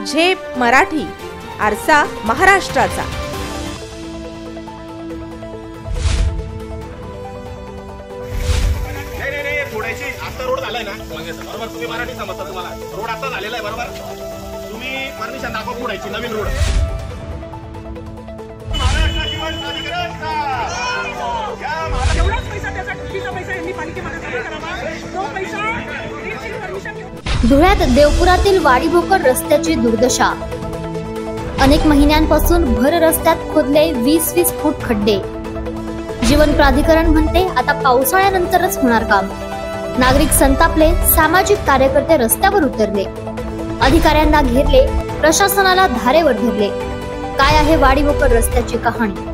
झेप मराठी, आरसा महाराष्ट्राचा। नाही फोडायची आता रोड झालाय ना बरोबर, तुम्ही मराठी समजता, तुम्हाला रोड आता झालेला आहे बरोबर, तुम्ही परमिशन दाखवा फोडायची नवीन रोड। धुळ्यात देवपुरातील वाडीभोकर रस्त्याची दुर्दशा। अनेक महिन्यांपासून भर रस्त्यात खोदले 20-20 फूट खड्डे। जीवन प्राधिकरण म्हणते आता पावसाळ्यानंतरच होणार काम। नागरिक संतापले, सामाजिक कार्यकर्ते रस्त्यावर उतरले, अधिकाऱ्यांना घेरले, प्रशासनाला धारेवर धरले। काय आहे वाडीभोकर रस्त्याची कहाणी?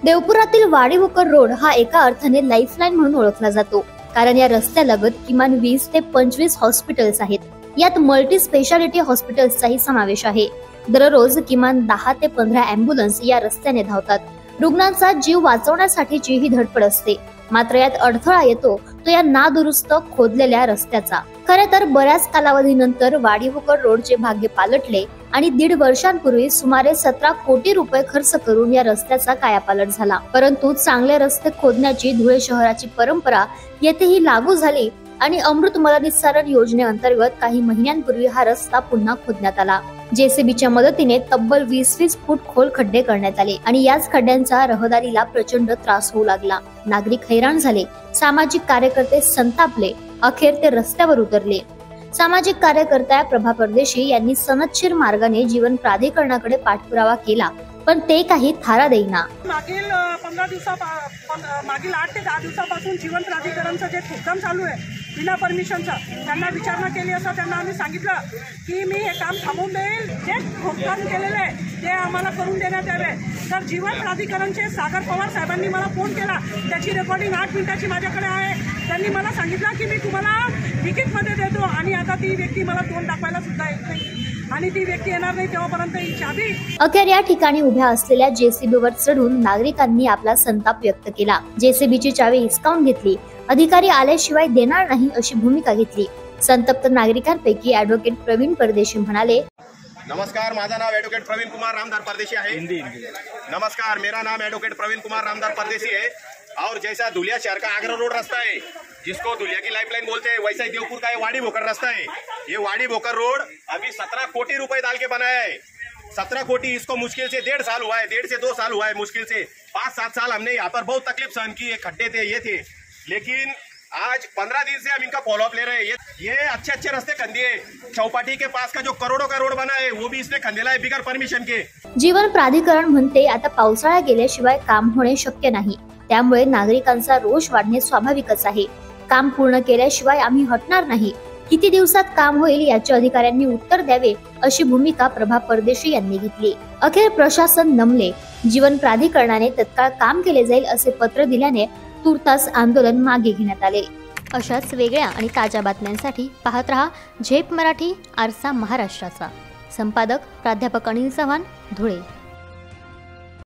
देवपुरातील वाडीभोकर रोड हा एका अर्थाने लाईफलाईन म्हणून ओळखला जातो, कारण या रस्त्यालगत किमान 20 ते 25 हॉस्पिटल्स आहेत। यात मल्टी स्पेशालिटी हॉस्पिटल्सचाही समावेश आहे। दररोज किमान 10 ते 15 अँब्युलन्स या रस्त्याने धावतात। रुग्णांचा जीव वाचवण्यासाठीची ही धडपड असते, मात्र यात अडथळा येतो तो या नादुरुस्त खोदलेल्या रस्त्याचा। खरे तर बऱ्याच कालावधीनंतर वाडीभोकर रोडचे भाग्य पालटले आणि 1.5 वर्षांपूर्वी सुमारे 17 कोटी रुपये खर्च करून या रस्त्याचा कायापालट झाला। परंतु चांगले रस्ते खोदण्याची धुळे शहराची परंपरा येथेही लागू झाली आणि अमृत मराठीसारण योजनेअंतर्गत काही महिन्यांपूर्वी हा रस्ता पुन्हा खोदण्यात आला। जेसीबीच्या मदतीने तब्बल 20-20 फूट खोल खड्डे करण्यात आले आणि याच खड्ड्यांचा रहदारीला प्रचंड त्रास होऊ लागला। नागरिक हैराण झाले, सामाजिक कार्यकर्ते संतापले, अखेर ते रस्त्यावर उतरले। सामाजिक कार्यकर्त्या प्रभा परदेशी यांनी सनदशीर मार्गाने जीवन प्राधिकरणाकडे पाठपुरावा केला, पण ते काही थारा देईना। मागील 8 ते 10 दिवसापासून जीवन प्राधिकरणचं जे खोदकाम चालू आहे बिना परमिशनचा, त्यांना विचारणा केली असता त्यांना आम्ही सांगितलं की मी हे काम थांबवून देईल, जे खोदकाम केलेलं आहे ते आम्हाला करून देण्यात यावे। तर जीवन प्राधिकरणचे सागर पवार साहेबांनी मला फोन केला, त्याची रेकॉर्डिंग 8 मिनिटाची माझ्याकडे आहे। त्यांनी मला सांगितलं की मी तुम्हाला लिखितमध्ये देतो आणि आता ती व्यक्ती मला तोंड दाखवायला सुद्धा येत नाही आणि ती व्यक्ती येणार नाही तेव्हापर्यंत ही चाबी। अखेर या ठिकाणी उभ्या असलेल्या जेसीबीवर चढून नागरिकांनी आपला संताप व्यक्त केला। जेसीबीची चावी हिसकावून घेतली, अधिकारी आल्याशिवाय देणार नाही अशी भूमिका घेतली। संतप्त नागरिकांपैकी ॲडव्होकेट प्रवीण परदेशी म्हणाले, नमस्कार, माझा नाम एडवोकेट प्रवीण कुमार रामदार परदेशी है। नमस्कार, मेरा नाम एडवोकेट प्रवीण कुमार रामदार परदेशी है। और जैसा धुलिया शहर का आगरा रोड रास्ता है, जिसको धुलिया की लाइफलाइन बोलते हैं, वैसा ही देवपुर का ये वाडीभोकर रास्ता है। ये वाडीभोकर रोड अभी 17 कोटी रुपए डाल के बनाया है। 17 कोटी, इसको मुश्किल से 1.5 साल हुआ है, 1.5 से 2 साल हुआ है। मुश्किल से 5-7 साल हमने यहाँ पर बहुत तकलीफ सहन की। खड्डे थे, ये थे, लेकिन आज 15 दिन से हम इनका फॉलोअप ले रहे हैं। ये अच्छे रस्ते खंदिए। चौपाटी के पास का जो करोड़ों का रोड बना है वो भी इसने खंदेला है बिगर परमिशन के। जीवन प्राधिकरण म्हणते आता पावसाळा गेल्याशिवाय काम होणे शक्य नाही, त्यामुळे नागरिकांचा रोष वाढणे स्वाभाविकच आहे। काम पूर्ण केल्याशिवाय आम्ही हटणार नाही। किती दिवसात काम होईल याचे अधिकाऱ्यांनी उत्तर द्यावे अशी भूमिका प्रभा परदेशी यांनी घेतली। अखेर प्रशासन नमले, जीवन प्राधिकरणाने तत्काळ काम केले जाईल असे पत्र दिल्याने तुर्तास आंदोलन मागे घेण्यात आले। अशाच वेगळ्या आणि ताज्या बातम्यांसाठी पाहत रहा झेप मराठी, आरसा महाराष्ट्राचा। संपादक प्राध्यापक अनिल चव्हाण, धुळे।